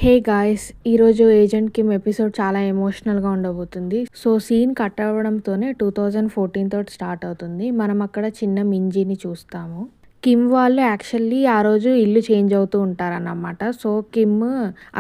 Hey guys! ఈరోజు 'agent Kim' episode చాలా ఎమోషనల్‌గా ఉండబోతుంది. సో, సీన్ కట్ అవ్వడంతోనే 2014 తోటి స్టార్ట్ అవుతుంది. మనం అక్కడ చిన్న మింజీని చూస్తాము. కిమ్ వాళ్ళు యాక్చువల్లీ ఆ రోజు ఇల్లు చేంజ్ అవుతూ ఉంటారన్నమాట. సో, కిమ్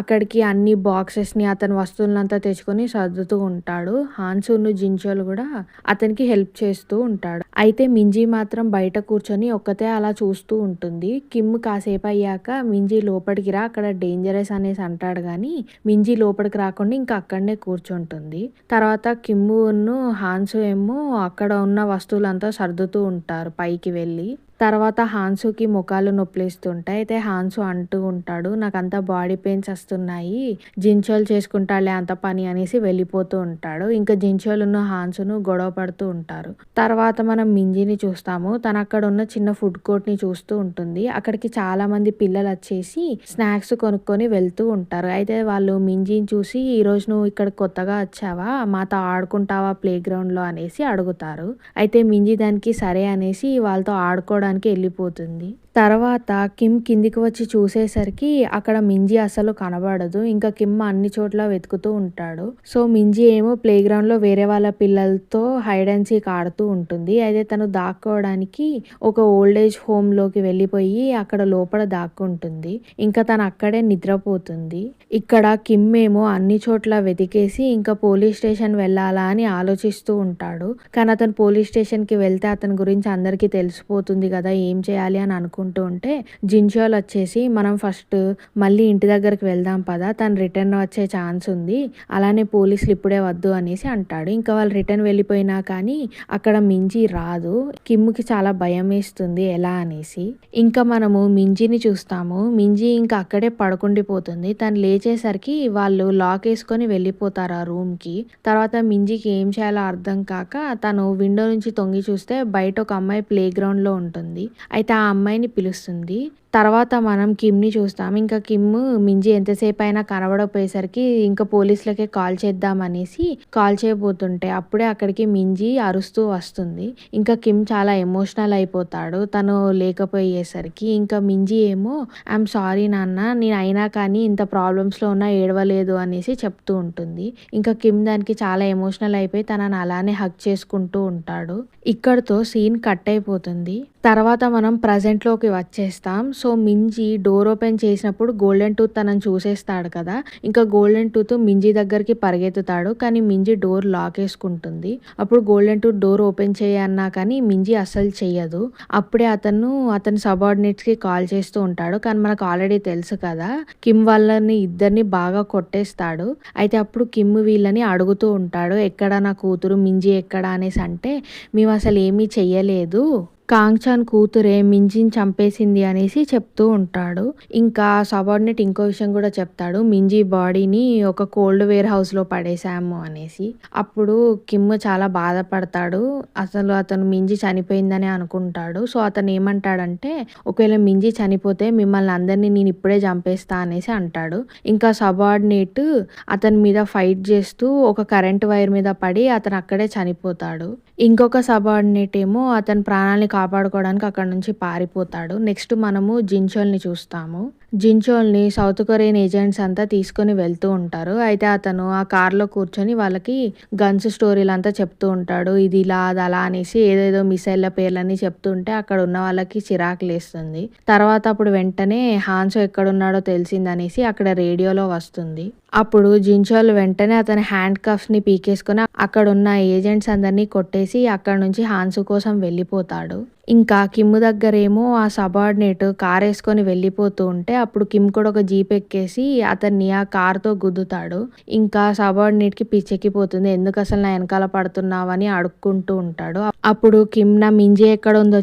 అక్కడికి అన్ని బాక్సెస్‌ని అతని వస్తువులనంతా తెచ్చుకొని సర్దుతూ ఉంటాడు. హాన్సును, జిన్‌చోల్ కూడా అతనికి హెల్ప్ చేస్తూ ఉంటాడు. అయితే మింజీ మాత్రం బయట కూర్చొని ఒక్కతే అలా చూస్తూ ఉంటుంది. కిమ్ కాసేపు అయ్యాక మింజీ లోపలికి రా అక్కడ డేంజరస్ అనేసి అంటాడు గానీ, మింజీ లోపలికి రాకుండా ఇంకా అక్కడనే కూర్చుంటుంది. తర్వాత కిమ్మును, హాన్సు ఏమో అక్కడ ఉన్న వస్తువులంతా సర్దుతూ ఉంటారు పైకి వెళ్ళి. తర్వాత హాన్సుకి మొఖాలు నొప్పులేస్తుంటాయి. అయితే హాన్సు అంటూ ఉంటాడు, నాకంతా బాడీ పెయిన్స్ వస్తున్నాయి, జిన్‌చోల్ చేసుకుంటాడులే అంత పని అనేసి వెళ్ళిపోతూ ఉంటాడు. ఇంకా జిన్‌చోల్‌ను, హాన్సును గొడవ పడుతూ ఉంటారు. తర్వాత మనం మింజీని చూస్తాము. తను అక్కడ ఉన్న చిన్న ఫుడ్ కోర్ట్‌ని చూస్తూ ఉంటుంది. అక్కడికి చాలా మంది పిల్లలు వచ్చేసి స్నాక్స్ కొనుక్కొని వెళ్తూ ఉంటారు. అయితే వాళ్ళు మింజీని చూసి, ఈరోజు నువ్వు ఇక్కడ కొత్తగా వచ్చావా, మాతో ఆడుకుంటావా ప్లే గ్రౌండ్‌లో అనేసి అడుగుతారు. అయితే మింజీ దానికి సరే అనేసి వాళ్ళతో ఆడుకోవడానికి వెళ్ళిపోతుంది. తర్వాత కిమ్ కిందికి వచ్చి చూసేసరికి అక్కడ మింజీ అసలు కనబడదు. ఇంకా కిమ్ అన్ని చోట్ల వెతుకుతూ ఉంటాడు. సో, మింజీ ఏమో ప్లే గ్రౌండ్‌లో వేరే వాళ్ళ పిల్లలతో హైడ్ అండ్ సీక్ ఆడుతూ ఉంటుంది. అయితే తను దాక్కోవడానికి ఒక ఓల్డ్ ఏజ్ హోమ్‌లోకి వెళ్ళిపోయి అక్కడ లోపల దాక్కుంటుంది. ఇంకా తను అక్కడే నిద్రపోతుంది. ఇక్కడ కిమ్ ఏమో అన్ని చోట్ల వెతికేసి ఇంకా పోలీస్ స్టేషన్ వెళ్ళాలా అని ఆలోచిస్తూ ఉంటాడు. కానీ అతను పోలీస్ స్టేషన్‌కి వెళ్తే అతని గురించి అందరికీ తెలిసిపోతుంది కదా, ఏం చేయాలి అని అనుకుంటూ ఉంటే జిన్‌చోల్ వచ్చేసి, మనం ఫస్ట్ మళ్ళీ ఇంటి దగ్గరికి వెళ్దాం పదా, తను రిటర్న్ వచ్చే ఛాన్స్ ఉంది, అలానే పోలీసులు ఇప్పుడే వద్దు అనేసి అంటాడు. ఇంకా వాళ్ళు రిటర్న్ వెళ్ళిపోయినా కానీ అక్కడ మింజీ రాదు. కిమ్‌కి చాలా భయం వేస్తుంది ఎలా అనేసి. ఇంకా మనము మింజీని చూస్తాము. మింజీ ఇంకా అక్కడే పడుకుండిపోతుంది. తను లేచేసరికి వాళ్ళు లాక్ వేసుకొని వెళ్ళిపోతారు ఆ రూమ్‌కి. తర్వాత మింజీకి ఏం చేయాలో అర్థం కాక తను విండో నుంచి తొంగి చూస్తే బయట ఒక అమ్మాయి ప్లే గ్రౌండ్‌లో ఉంటుంది. అయితే ఆ అమ్మాయిని పిలుస్తుంది. తర్వాత మనం కిమ్‌ని చూస్తాం. ఇంకా కిమ్ మింజీ ఎంతసేపు అయినా కనబడకపోయేసరికి ఇంకా పోలీసులకే కాల్ చేద్దాం అనేసి కాల్ చేయబోతుంటే అప్పుడే అక్కడికి మింజీ అరుస్తూ వస్తుంది. ఇంకా కిమ్ చాలా ఎమోషనల్ అయిపోతాడు తను లేకపోయేసరికి. ఇంకా మింజీ ఏమో, ఐయామ్ సారీ నాన్న, నేను అయినా కానీ ఇంత ప్రాబ్లమ్స్‌లో ఉన్నా ఏడవలేదు అనేసి చెప్తూ ఉంటుంది. ఇంకా కిమ్ దానికి చాలా ఎమోషనల్ అయిపోయి తనని అలానే హగ్ చేసుకుంటూ ఉంటాడు. ఇక్కడితో సీన్ కట్ అయిపోతుంది. తర్వాత మనం ప్రజెంట్‌లోకి వచ్చేస్తాం. సో, మింజీ డోర్ ఓపెన్ చేసినప్పుడు గోల్డెన్ టూత్ తనని చూసేస్తాడు కదా. ఇంకా గోల్డెన్ టూత్ మింజీ దగ్గరికి పరిగెత్తుతాడు. కానీ మింజీ డోర్ లాక్ వేసుకుంటుంది. అప్పుడు గోల్డెన్ టూత్ డోర్ ఓపెన్ చేయన్నా కానీ మింజీ అస్సలు చెయ్యదు. అప్పుడే అతని సబార్డినేట్స్‌కి కాల్ చేస్తూ ఉంటాడు. కానీ మనకు ఆల్రెడీ తెలుసు కదా, కిమ్ వాళ్ళని ఇద్దరిని బాగా కొట్టేస్తాడు. అయితే అప్పుడు కిమ్ వీళ్ళని అడుగుతూ ఉంటాడు, ఎక్కడ నా కూతురు మింజీ ఎక్కడ అనేసి అంటే, మేము అసలు ఏమీ చెయ్యలేదు, కాంగ్ చాన్ కూతురే మింజీని చంపేసింది అనేసి చెప్తూ ఉంటాడు. ఇంకా సబార్డినేట్ ఇంకో విషయం కూడా చెప్తాడు, మింజీ బాడీని ఒక కోల్డ్ వేర్ హౌస్‌లో పడేసాము అనేసి. అప్పుడు కిమ్ చాలా బాధపడతాడు. అసలు అతను మింజీ చనిపోయిందనే అనుకుంటాడు. సో, అతను ఏమంటాడంటే, ఒకవేళ మింజీ చనిపోతే మిమ్మల్ని అందరినీ నేను ఇప్పుడే చంపేస్తా అనేసి అంటాడు. ఇంకా సబార్డినేట్ అతని మీద ఫైట్ చేస్తూ ఒక కరెంట్ వైర్ మీద పడి అతను అక్కడే చనిపోతాడు. ఇంకొక సబార్డినేట్ ఏమో అతని ప్రాణాలని కాపాడుకోవడానికి అక్కడ నుంచి పారిపోతాడు. నెక్స్ట్ మనము జిన్‌చోల్‌ని చూస్తాము. జిన్‌చోల్‌ని సౌత్ కొరియన్ ఏజెంట్స్ అంతా తీసుకొని వెళ్తూ ఉంటారు. అయితే అతను ఆ కార్‌లో కూర్చొని వాళ్ళకి గన్స్ స్టోరీలంతా చెప్తూ ఉంటాడు. ఇది ఇలా, అది అలా అనేసి ఏదేదో మిసైల్ల పేర్లన్నీ చెప్తుంటే అక్కడ ఉన్న వాళ్ళకి చిరాకు లేస్తుంది. తర్వాత అప్పుడు వెంటనే హాన్సో ఎక్కడున్నాడో తెలిసిందనేసి అక్కడ రేడియోలో వస్తుంది. అప్పుడు జిన్‌చోల్ వెంటనే అతని హ్యాండ్ కఫ్స్‌ని పీకేసుకొని అక్కడున్న ఏజెంట్స్ అందరినీ కొట్టేసి అక్కడ నుంచి హాన్సు కోసం వెళ్ళిపోతాడు. ఇంకా కిమ్ దగ్గరేమో ఆ సబార్డినేట్ కార్ వేసుకొని వెళ్ళిపోతూ ఉంటే అప్పుడు కిమ్ కూడా ఒక జీప్ ఎక్కేసి అతన్ని ఆ కార్తో గుద్దుతాడు. ఇంకా సబార్డినేట్‌కి పిచ్చెక్కిపోతుంది, ఎందుకు అసలు నా వెనకాల పడుతున్నావని అడుక్కుంటూ ఉంటాడు. అప్పుడు కిమ్, నా మింజీ ఎక్కడ ఉందో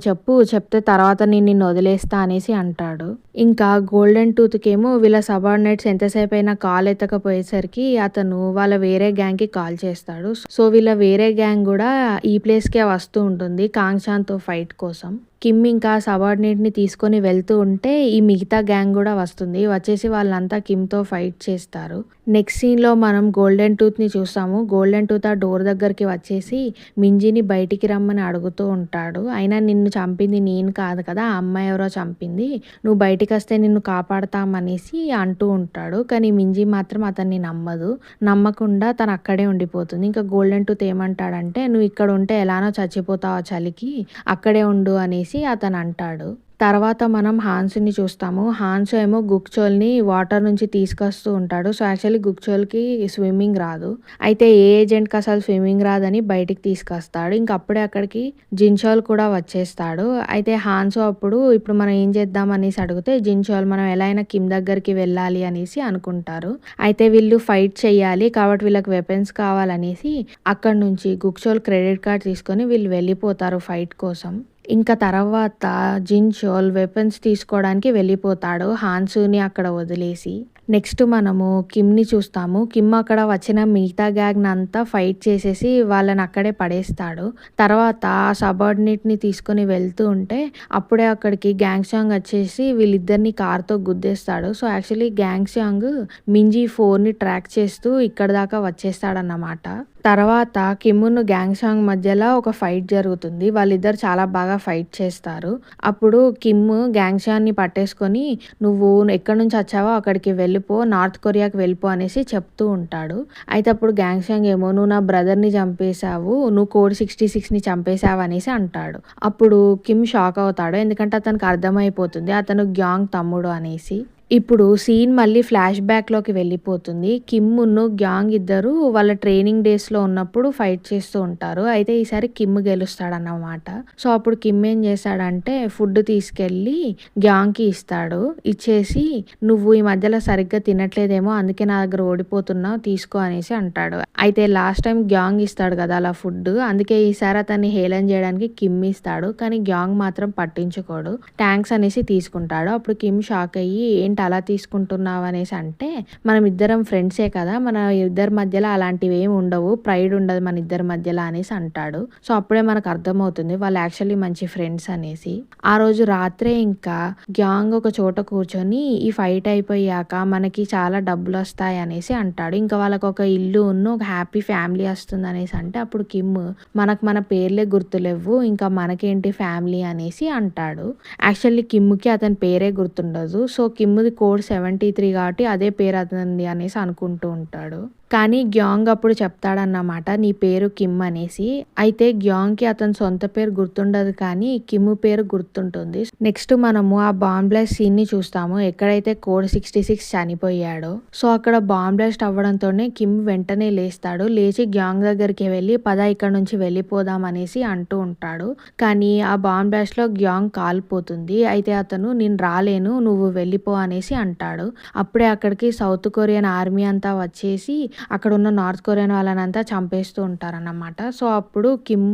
చెప్తే తర్వాత నేను నిన్ను వదిలేస్తా అనేసి అంటాడు. ఇంకా గోల్డెన్ టూత్‌కేమో వీళ్ళ సబార్డినేట్స్ ఎంతసేపు అయినా కాల్ ఎత్తకపోయేసరికి అతను వాళ్ళ వేరే గ్యాంగ్‌కి కాల్ చేస్తాడు. సో, వీళ్ళ వేరే గ్యాంగ్ కూడా ఈ ప్లేస్‌కే వస్తూ ఉంటుంది కాంగ్ చాన్‌తో ఫైట్ కోసం. కిమ్ ఇంకా సబార్డినేట్‌ని తీసుకొని వెళ్తూ ఉంటే ఈ మిగతా గ్యాంగ్ గూడా వస్తుంది. వచ్చేసి వాళ్ళంతా కిమ్‌తో ఫైట్ చేస్తారు. నెక్స్ట్ సీన్‌లో మనం గోల్డెన్ టూత్‌ని చూస్తాము. గోల్డెన్ టూత్ ఆ డోర్ దగ్గరికి వచ్చేసి మింజీని బయటికి రమ్మని అడుగుతూ ఉంటాడు. అయినా నిన్ను చంపింది నేను కాదు కదా! ఆ అమ్మాయి ఎవరో చంపింది. నువ్వు బయటికొస్తే నిన్ను కాపాడతామనేసి అంటూ ఉంటాడు. కానీ మింజీ మాత్రం అతన్ని నమ్మదు. నమ్మకుండా తను అక్కడే ఉండిపోతుంది. ఇంకా గోల్డెన్ టూత్ ఏమంటాడంటే, "నువ్వు ఇక్కడ ఉంటే ఎలానో చచ్చిపోతావు ఆ చలికి. అక్కడే ఉండు" అనేసి అతను అంటాడు. తర్వాత మనం హాన్స్‌ని చూస్తాము. హాన్స్ ఏమో గుక్చోల్‌ని వాటర్ నుంచి తీసుకొస్తూ ఉంటాడు. సో, యాక్చువల్లీ గుక్చోల్‌కి స్విమ్మింగ్ రాదు. అయితే ఏ ఏజెంట్‌కి అసలు స్విమ్మింగ్ రాదని బయటికి తీసుకొస్తాడు. ఇంక అప్పుడే అక్కడికి జిన్‌చోల్ కూడా వచ్చేస్తాడు. అయితే హాన్స్ అప్పుడు ఇప్పుడు మనం ఏం చేద్దాం అనేసి అడిగితే జిన్‌చోల్ మనం ఎలా అయినా కిమ్ దగ్గరికి వెళ్ళాలి అనేసి అనుకుంటారు. అయితే వీళ్ళు ఫైట్ చేయాలి కాబట్టి వీళ్ళకి వెపన్స్ కావాలనేసి అక్కడి నుంచి గుక్చోల్ క్రెడిట్ కార్డ్ తీసుకొని వీళ్ళు వెళ్ళిపోతారు ఫైట్ కోసం. ఇంకా తర్వాత జిన్‌చోల్ వెపన్స్ తీసుకోవడానికి వెళ్ళిపోతాడు హాన్సుని అక్కడ వదిలేసి. నెక్స్ట్ మనము కిమ్‌ని చూస్తాము. కిమ్ అక్కడ వచ్చిన మిగతా గ్యాంగ్‌నంతా ఫైట్ చేసేసి వాళ్ళని అక్కడే పడేస్తాడు. తర్వాత సబార్డినేట్‌ని తీసుకొని వెళ్తూ ఉంటే అప్పుడే అక్కడికి గ్యాంగ్‌సాంగ్ వచ్చేసి వీళ్ళిద్దరిని కార్‌తో గుద్దేస్తాడు. సో, యాక్చువల్లీ గ్యాంగ్‌సాంగ్ మింజీ ఫోన్‌ని ట్రాక్ చేస్తూ ఇక్కడి దాకా వచ్చేస్తాడన్నమాట. తర్వాత కిమ్మును గ్యాంగ్‌సాంగ్ మధ్యలో ఒక ఫైట్ జరుగుతుంది. వాళ్ళిద్దరు చాలా బాగా ఫైట్ చేస్తారు. అప్పుడు కిమ్ గ్యాంగ్‌సాంగ్‌ని పట్టేసుకొని "నువ్వు ఎక్కడి నుంచి వచ్చావో అక్కడికి వెళ్ళిపో. నార్త్ కొరియాకి వెళ్ళిపో" అనేసి చెప్తూ ఉంటాడు. అయితే అప్పుడు గ్యాంగ్‌సాంగ్ ఏమో "నువ్వు నా బ్రదర్‌ని చంపేశావు. నువ్వు కోడ్ 66ని చంపేశావు" అనేసి అంటాడు. అప్పుడు కిమ్ షాక్ అవుతాడు. ఎందుకంటే అతనికి అర్థమైపోతుంది అతను గ్యాంగ్ తమ్ముడు అనేసి. ఇప్పుడు సీన్ మళ్ళీ ఫ్లాష్ బ్యాక్‌లోకి వెళ్ళిపోతుంది. కిమ్మును గ్యాంగ్ ఇద్దరు వాళ్ళ ట్రైనింగ్ డేస్‌లో ఉన్నప్పుడు ఫైట్ చేస్తూ ఉంటారు. అయితే ఈసారి కిమ్ గెలుస్తాడన్నమాట. సో, అప్పుడు కిమ్ ఏం చేశాడంటే ఫుడ్ తీసుకెళ్ళి గ్యాంగ్‌కి ఇస్తాడు. ఇచ్చేసి "నువ్వు ఈ మధ్యలో సరిగ్గా తినట్లేదేమో అందుకే నా దగ్గర ఓడిపోతున్నావు తీసుకో" అనేసి అంటాడు. అయితే లాస్ట్ టైం గ్యాంగ్ ఇస్తాడు కదా అలా ఫుడ్. అందుకే ఈసారి అతన్ని హేళన చేయడానికి కిమ్ ఇస్తాడు. కానీ గ్యాంగ్ మాత్రం పట్టించుకోడు. థాంక్స్ అనేసి తీసుకుంటాడు. అప్పుడు కిమ్ షాక్ అయ్యి "ఏంటి అలా తీసుకుంటున్నావు" అనేసి అంటే "మనం ఇద్దరం ఫ్రెండ్సే కదా! మన ఇద్దరి మధ్యలో అలాంటివి ఏమి ఉండవు. ప్రైడ్ ఉండదు మన ఇద్దరి మధ్యలో" అనేసి అంటాడు. సో, అప్పుడే మనకు అర్థమవుతుంది వాళ్ళు యాక్చువల్లీ మంచి ఫ్రెండ్స్ అనేసి. ఆ రోజు రాత్రే ఇంకా గ్యాంగ్ ఒక చోట కూర్చొని ఈ ఫైట్ అయిపోయాక మనకి చాలా డబ్బులొస్తాయి అనేసి అంటాడు. ఇంకా వాళ్ళకి ఒక ఇల్లు ఒక హ్యాపీ ఫ్యామిలీ వస్తుంది అనేసి అంటే అప్పుడు కిమ్ "మనకు మన పేర్లే గుర్తులేవ్వు. ఇంకా మనకేంటి ఫ్యామిలీ" అనేసి అంటాడు. యాక్చువల్లీ కిమ్‌కి అతని పేరే గుర్తుండదు. సో, కిమ్‌ది కోడ్ 73 కాబట్టి అదే పేరు అతనిది అనేసి అనుకుంటూ ఉంటాడు. కానీ గ్యాంగ్ అప్పుడు చెప్తాడన్నమాట నీ పేరు కిమ్ అనేసి. అయితే గ్యాంగ్‌కి అతని సొంత పేరు గుర్తుండదు కానీ కిమ్ పేరు గుర్తుంటుంది. నెక్స్ట్ మనము ఆ బాంబ్ బ్లాస్ట్ సీన్‌ని చూస్తాము. ఎక్కడైతే కోడ్ 66 చనిపోయాడో. సో, అక్కడ బాంబ్ బ్లాస్ట్ అవ్వడంతోనే కిమ్ వెంటనే లేస్తాడు. లేచి గ్యాంగ్ దగ్గరికి వెళ్ళి పద ఇక్కడ నుంచి వెళ్ళిపోదాం అనేసి అంటూ ఉంటాడు. కానీ ఆ బాంబ్ బ్లాస్ట్‌లో గ్యాంగ్ కాలిపోతుంది. అయితే అతను "నేను రాలేను నువ్వు వెళ్ళిపో" అనేసి అంటాడు. అప్పుడే అక్కడికి సౌత్ కొరియన్ ఆర్మీ అంతా వచ్చేసి అక్కడ ఉన్న నార్త్ కొరియన్ వాళ్ళనంతా చంపేస్తూ ఉంటారన్నమాట. సో, అప్పుడు కిమ్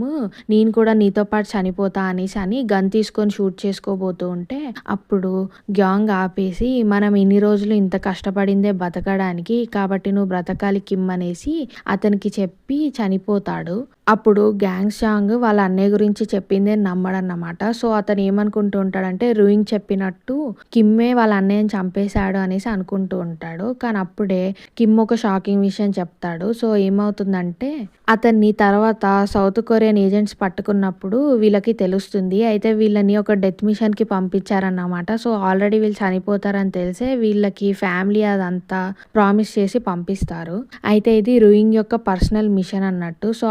"నేను కూడా నీతో పాటు చనిపోతా" అని గన్ తీసుకొని షూట్ చేసుకోబోతూ ఉంటే అప్పుడు గ్యాంగ్ ఆపేసి "మనం ఇన్ని రోజులు ఇంత కష్టపడిందే బతకడానికి కాబట్టి నువ్వు బ్రతకాలి కిమ్" అనేసి అతనికి చెప్పి చనిపోతాడు. అప్పుడు గ్యాంగ్‌సాంగ్ వాళ్ళ అన్నయ్య గురించి చెప్పిందే నమ్మడన్నమాట. సో, అతను ఏమనుకుంటూ ఉంటాడంటే రూయింగ్ చెప్పినట్టు కిమ్మే వాళ్ళ అన్నయ్యని చంపేశాడు అనేసి అనుకుంటూ ఉంటాడు. కానీ అప్పుడే కిమ్ ఒక షాకింగ్ విషయం చెప్తాడు. సో, ఏమవుతుందంటే అతన్ని తర్వాత సౌత్ కొరియన్ ఏజెంట్స్ పట్టుకున్నప్పుడు వీళ్ళకి తెలుస్తుంది. అయితే వీళ్ళని ఒక డెత్ మిషన్‌కి పంపించారన్నమాట. సో, ఆల్రెడీ వీళ్ళు చనిపోతారని తెలిసే వీళ్ళకి ఫ్యామిలీ అదంతా ప్రామిస్ చేసి పంపిస్తారు. అయితే ఇది రూయింగ్ యొక్క పర్సనల్ మిషన్ అన్నట్టు. సో,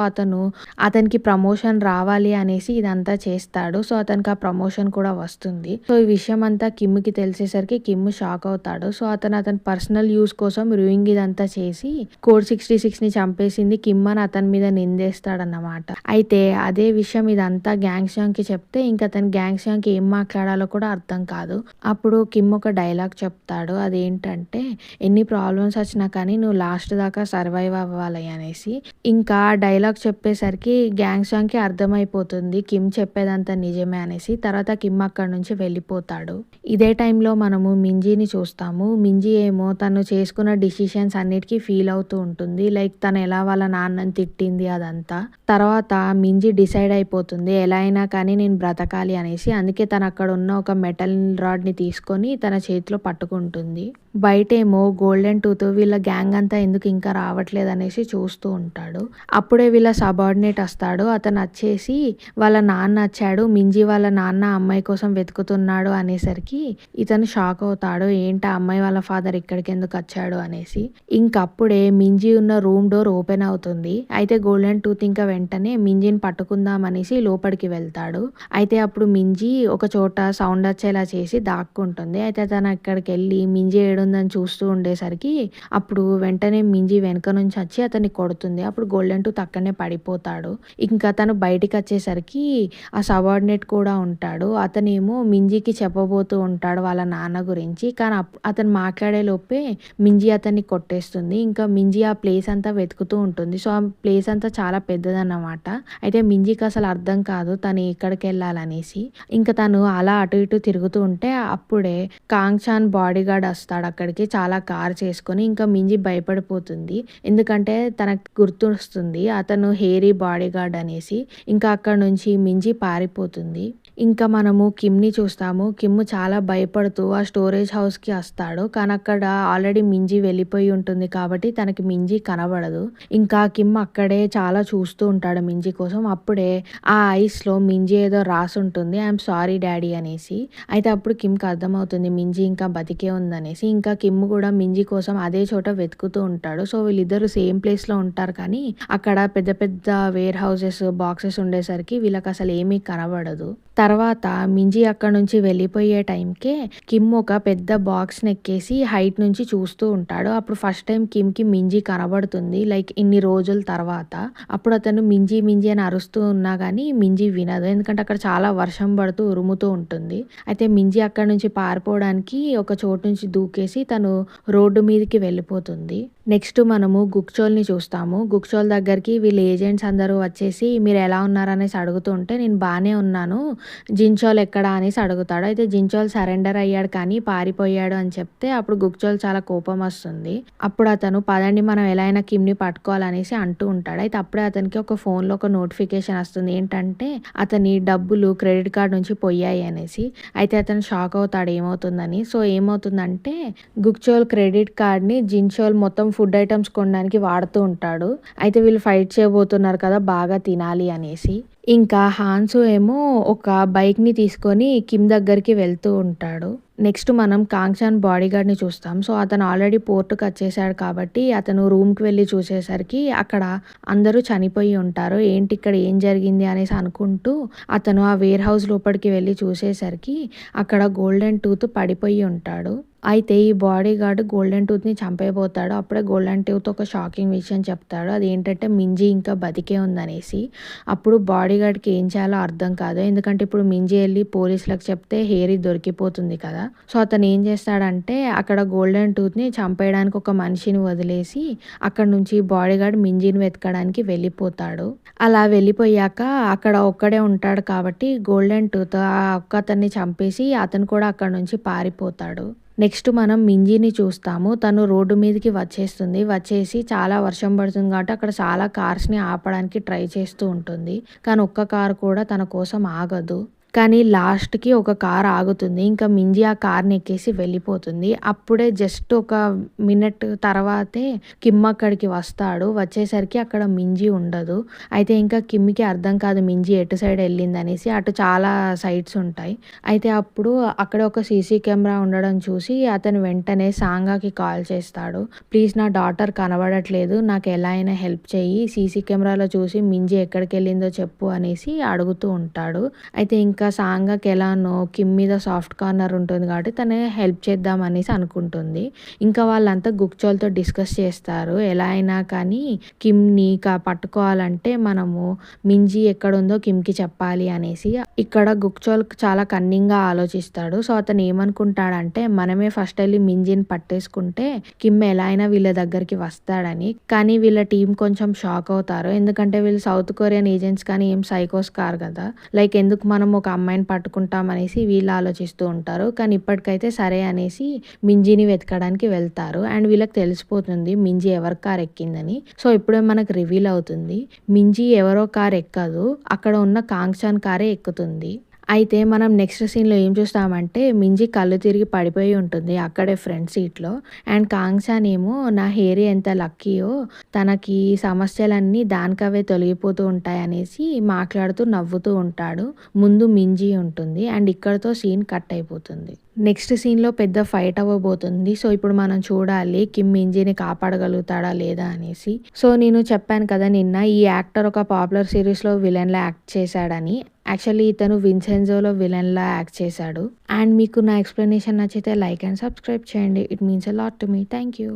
అతనికి ప్రమోషన్ రావాలి అనేసి ఇదంతా చేస్తాడు. సో, అతనికి ఆ ప్రమోషన్ కూడా వస్తుంది. సో, ఈ విషయం అంతా కిమ్‌కి తెలిసేసరికి కిమ్ షాక్ అవుతాడు. సో, అతని పర్సనల్ యూజ్ కోసం రూయింగ్ ఇదంతా చేసి కోడ్ 66ని చంపేసింది కిమ్ అని అతని మీద నిందేస్తాడన్నమాట. అయితే అదే విషయం ఇదంతా గ్యాంగ్‌సాంగ్‌కి చెప్తే ఇంక అతను గ్యాంగ్‌సాంగ్‌కి ఏం మాట్లాడాలో కూడా అర్థం కాదు. అప్పుడు కిమ్ ఒక డైలాగ్ చెప్తాడు. అదేంటంటే "ఎన్ని ప్రాబ్లమ్స్ వచ్చినా కానీ నువ్వు లాస్ట్ దాకా సర్వైవ్ అవ్వాలి" అనేసి. ఇంకా డైలాగ్ చెప్పేసరికి గ్యాంగ్‌సాంగ్‌కి అర్థమైపోతుంది కిమ్ చెప్పేదంతా నిజమే అనేసి. తర్వాత కిమ్ అక్కడి నుంచి వెళ్ళిపోతాడు. ఇదే టైంలో మనము మింజీని చూస్తాము. మింజీ ఏమో తను చేసుకున్న డిసిషన్స్ అన్నిటికీ ఫీల్ అవుతూ ఉంటుంది. లైక్ తను ఎలా వాళ్ళ నాన్నని పుట్టింది అదంతా. తర్వాత మింజీ డిసైడ్ అయిపోతుంది ఎలా అయినా కానీ నేను బ్రతకాలి అనేసి. అందుకే తను అక్కడ ఉన్న ఒక మెటల్ రాడ్‌ని తీసుకొని తన చేతిలో పట్టుకుంటుంది. బయటేమో గోల్డెన్ టూత్ వీళ్ళ గ్యాంగ్ అంతా ఎందుకు ఇంకా రావట్లేదు అనేసి చూస్తూ ఉంటాడు. అప్పుడే వీళ్ళ సబార్డినేట్ వస్తాడు. అతను వచ్చేసి వాళ్ళ నాన్న వచ్చాడు, మింజీ వాళ్ళ నాన్న అమ్మాయి కోసం వెతుకుతున్నాడు అనేసరికి ఇతను షాక్ అవుతాడు. ఏంటి ఆ అమ్మాయి వాళ్ళ ఫాదర్ ఇక్కడికి ఎందుకు వచ్చాడు అనేసి. ఇంకప్పుడే మింజీ ఉన్న రూమ్ డోర్ ఓపెన్ అవుతుంది. అయితే గోల్డెన్ టూత్ ఇంకా వెంటనే మింజీని పట్టుకుందాం అనేసి లోపలికి వెళ్తాడు. అయితే అప్పుడు మింజీ ఒక చోట సౌండ్ వచ్చేలా చేసి దాక్కుంటుంది. అయితే తను అక్కడికి వెళ్ళి మింజీ ఏడుందని చూస్తూ ఉండేసరికి అప్పుడు వెంటనే మింజీ వెనక నుంచి వచ్చి అతన్ని కొడుతుంది. అప్పుడు గోల్డెన్ టూత్ అక్కడనే పడిపోతాడు. ఇంకా తను బయటికి వచ్చేసరికి ఆ సబార్డినేట్ కూడా ఉంటాడు. అతనేమో మింజీకి చెప్పబోతూ ఉంటాడు వాళ్ళ నాన్న గురించి. కానీ అతను మాట్లాడే లోపే మింజీ అతన్ని కొట్టేస్తుంది. ఇంకా మింజీ ఆ ప్లేస్ అంతా వెతుకుతూ ఉంటుంది. సో ఆ ప్లేస్ అంతా చాలా పెద్దదన్నమాట. అయితే మింజీకి అసలు అర్థం కాదు తను ఎక్కడికి వెళ్ళాలనేసి. ఇంకా తను అలా అటు ఇటు తిరుగుతూ ఉంటే అప్పుడే కాంగ్చాన్ బాడీ గార్డ్ వస్తాడు అక్కడికి చాలా కార్ చేసుకొని. ఇంకా మింజీ భయపడిపోతుంది. ఎందుకంటే తనకు గుర్తొస్తుంది అతను హేరీ బాడీ గార్డ్ అనేసి. ఇంకా అక్కడ నుంచి మింజీ పారిపోతుంది. ఇంకా మనము కిమ్ని చూస్తాము. కిమ్ చాలా భయపడుతూ ఆ స్టోరేజ్ హౌస్కి వస్తాడు. కానీ అక్కడ ఆల్రెడీ మింజీ వెళ్ళిపోయి ఉంటుంది కాబట్టి తనకి మింజీ కనబడదు. ఇంకా కిమ్ అక్కడే చాలా చూస్తూ ఉంటాడు మింజీ కోసం. అప్పుడే ఆ ఐస్లో మింజీ ఏదో రాసి ఉంటుంది, ఐఎమ్ సారీ డాడీ అనేసి. అయితే అప్పుడు కిమ్కి అర్థమవుతుంది మింజీ ఇంకా బతికే ఉందనేసి. ఇంకా కిమ్ కూడా మింజీ కోసం అదే చోట వెతుకుతూ ఉంటాడు. సో వీళ్ళిద్దరు సేమ్ ప్లేస్లో ఉంటారు కానీ అక్కడ పెద్ద పెద్ద వేర్ హౌసెస్ బాక్సెస్ ఉండేసరికి వీళ్ళకి అసలు ఏమీ కనబడదు. తర్వాత మింజీ అక్కడ నుంచి వెళ్ళిపోయే టైంకే కిమ్ ఒక పెద్ద బాక్స్ని ఎక్కేసి హైట్ నుంచి చూస్తూ ఉంటాడు. అప్పుడు ఫస్ట్ టైం కిమ్కి మింజీ కనబడుతుంది లైక్ ఇన్ని రోజుల తర్వాత. అప్పుడు అతను మింజీ మింజీ అని అరుస్తూ ఉన్నా కానీ మింజీ వినదు. ఎందుకంటే అక్కడ చాలా వర్షం పడుతూ ఉరుముతూ ఉంటుంది. అయితే మింజీ అక్కడ నుంచి పారిపోవడానికి ఒక చోటు నుంచి దూకేసి తను రోడ్డు మీదకి వెళ్ళిపోతుంది. నెక్స్ట్ మనము గుక్చోల్ని చూస్తాము. గుక్చోల్ దగ్గరికి వీళ్ళ ఏజెంట్స్ అందరూ వచ్చేసి మీరు ఎలా ఉన్నారనేసి అడుగుతుంటే నేను బాగానే ఉన్నాను, జిన్చోల్ ఎక్కడా అనేసి అడుగుతాడు. అయితే జిన్చోల్ సరెండర్ అయ్యాడు కానీ పారిపోయాడు అని చెప్తే అప్పుడు గుక్చోల్ చాలా కోపం వస్తుంది. అప్పుడు అతను పదండి మనం ఎలా అయినా కిమ్ని పట్టుకోవాలనేసి అంటూ ఉంటాడు. అయితే అప్పుడే అతనికి ఒక ఫోన్లో ఒక నోటిఫికేషన్ వస్తుంది. ఏంటంటే అతని డబ్బులు క్రెడిట్ కార్డ్ నుంచి పోయాయి అనేసి. అయితే అతను షాక్ అవుతాడు ఏమవుతుందని. సో ఏమవుతుందంటే గుక్చోల్ క్రెడిట్ కార్డ్ని జిన్చోల్ మొత్తం ఫుడ్ ఐటమ్స్ కొనడానికి వాడుతూ ఉంటాడు. అయితే వీళ్ళు ఫైట్ చేయబోతున్నారు కదా బాగా తినాలి అనేసి. ఇంకా హాన్సు ఏమో ఒక బైక్ని తీసుకొని కిమ్ దగ్గరికి వెళ్తూ ఉంటాడు. నెక్స్ట్ మనం కాంగ్చాన్ బాడీ గార్డ్ని చూస్తాం. సో అతను ఆల్రెడీ పోర్టుకు వచ్చేసాడు కాబట్టి అతను రూమ్కి వెళ్ళి చూసేసరికి అక్కడ అందరూ చనిపోయి ఉంటారు. ఏంటి ఇక్కడ ఏం జరిగింది అనేసి అనుకుంటూ అతను ఆ వేర్ హౌస్ లోపలికి వెళ్ళి చూసేసరికి అక్కడ గోల్డెన్ టూత్ పడిపోయి ఉంటాడు. అయితే ఈ బాడీ గార్డ్ గోల్డెన్ టూత్ని చంపేయబోతాడు. అప్పుడే గోల్డెన్ టూత్ ఒక షాకింగ్ విషయం చెప్తాడు. అదేంటంటే మింజీ ఇంకా బతికే ఉందనేసి. అప్పుడు బాడీ గార్డ్కి ఏం చేయాలో అర్థం కాదు. ఎందుకంటే ఇప్పుడు మింజీ వెళ్ళి పోలీసులకు చెప్తే హేరీ దొరికిపోతుంది కదా. సో అతను ఏం చేస్తాడంటే అక్కడ గోల్డెన్ టూత్ని చంపేయడానికి ఒక మనిషిని వదిలేసి అక్కడ నుంచి బాడీ గార్డ్ మింజీని వెతకడానికి వెళ్ళిపోతాడు. అలా వెళ్ళిపోయాక అక్కడ ఒక్కడే ఉంటాడు కాబట్టి గోల్డెన్ టూత్ ఆ ఒక్క అతన్ని చంపేసి అతను కూడా అక్కడ నుంచి పారిపోతాడు. నెక్స్ట్ మనం మింజీని చూస్తాము. తను రోడ్డు మీదకి వచ్చేస్తుంది. వచ్చేసి చాలా వర్షం పడుతుంది కాబట్టి అక్కడ చాలా కార్స్ని ఆపడానికి ట్రై చేస్తూ ఉంటుంది. కానీ ఒక్క కారు కూడా తన కోసం ఆగదు. కానీ లాస్ట్కి ఒక కార్ ఆగుతుంది. ఇంకా మింజీ ఆ కార్ని ఎక్కేసి వెళ్ళిపోతుంది. అప్పుడే జస్ట్ ఒక మినిట్ తర్వాతే కిమ్ అక్కడికి వస్తాడు. వచ్చేసరికి అక్కడ మింజీ ఉండదు. అయితే ఇంకా కిమ్కి అర్థం కాదు మింజీ ఎటు సైడ్ వెళ్ళింది అనేసి. అటు చాలా సైట్స్ ఉంటాయి. అయితే అప్పుడు అక్కడ ఒక సీసీ కెమెరా ఉండడం చూసి అతను వెంటనే సాంగాకి కాల్ చేస్తాడు. ప్లీజ్ నా డాటర్ కనబడట్లేదు, నాకు ఎలా అయినా హెల్ప్ చెయ్యి, సీసీ కెమెరాలో చూసి మింజీ ఎక్కడికి వెళ్ళిందో చెప్పు అనేసి అడుగుతూ ఉంటాడు. అయితే ఇంకా సాంగాకి ఎలానో కిమ్ మీద సాఫ్ట్ కార్నర్ ఉంటుంది కాబట్టి తనే హెల్ప్ చేద్దాం అనేసి అనుకుంటుంది. ఇంకా వాళ్ళంతా గుక్చోల్తో డిస్కస్ చేస్తారు. ఎలా అయినా కానీ కిమ్ని పట్టుకోవాలంటే మనము మింజీ ఎక్కడుందో కిమ్కి చెప్పాలి అనేసి. ఇక్కడ గుక్చోల్ చాలా కన్నింగ్గా ఆలోచిస్తాడు. సో అతను ఏమనుకుంటాడంటే మనమే ఫస్ట్ వెళ్ళి మింజీని పట్టేసుకుంటే కిమ్ ఎలా అయినా వీళ్ళ దగ్గరికి వస్తాడని. కానీ వీళ్ళ టీం కొంచెం షాక్ అవుతారు. ఎందుకంటే వీళ్ళు సౌత్ కొరియన్ ఏజెంట్స్ కానీ ఏం సైకోస్ కారు కదా. లైక్ ఎందుకు మనం ఒక ఒక అమ్మాయిని పట్టుకుంటాం అనేసి వీళ్ళు ఆలోచిస్తూ ఉంటారు. కానీ ఇప్పటికైతే సరే అనేసి మింజీని వెతకడానికి వెళ్తారు. అండ్ వీళ్ళకి తెలిసిపోతుంది మింజీ ఎవరి కార్ ఎక్కిందని. సో ఇప్పుడే మనకు రివీల్ అవుతుంది. మింజీ ఎవరో కార్ ఎక్కదు, అక్కడ ఉన్న కాంగ్చాన్ కారే ఎక్కుతుంది. అయితే మనం నెక్స్ట్ సీన్‌లో ఏం చూస్తామంటే మింజీ కళ్ళు తిరిగి పడిపోయి ఉంటుంది అక్కడే ఫ్రంట్ సీట్‌లో. అండ్ కాంగ్చాన్ ఏమో నా హెయిర్ ఎంత లక్కీయో, తనకి సమస్యలన్నీ దానికవే తొలగిపోతూ ఉంటాయనేసి మాట్లాడుతూ నవ్వుతూ ఉంటాడు. ముందు మింజీ ఉంటుంది. అండ్ ఇక్కడితో సీన్ కట్ అయిపోతుంది. నెక్స్ట్ సీన్‌లో పెద్ద ఫైట్ అవ్వబోతుంది. సో ఇప్పుడు మనం చూడాలి కిమ్ మింజీని కాపాడగలుగుతాడా లేదా అనేసి. సో నేను చెప్పాను కదా నిన్న, ఈ యాక్టర్ ఒక పాపులర్ సీరీస్‌లో విలన్‌లా యాక్ట్ చేశాడని. యాక్చువల్లీ ఇతను విన్సెన్జోలో విలన్‌లా యాక్ట్ చేశాడు. అండ్ మీకు నా ఎక్స్‌ప్లనేషన్ నచ్చితే లైక్ అండ్ సబ్స్క్రైబ్ చేయండి. It means a lot to me. Thank you.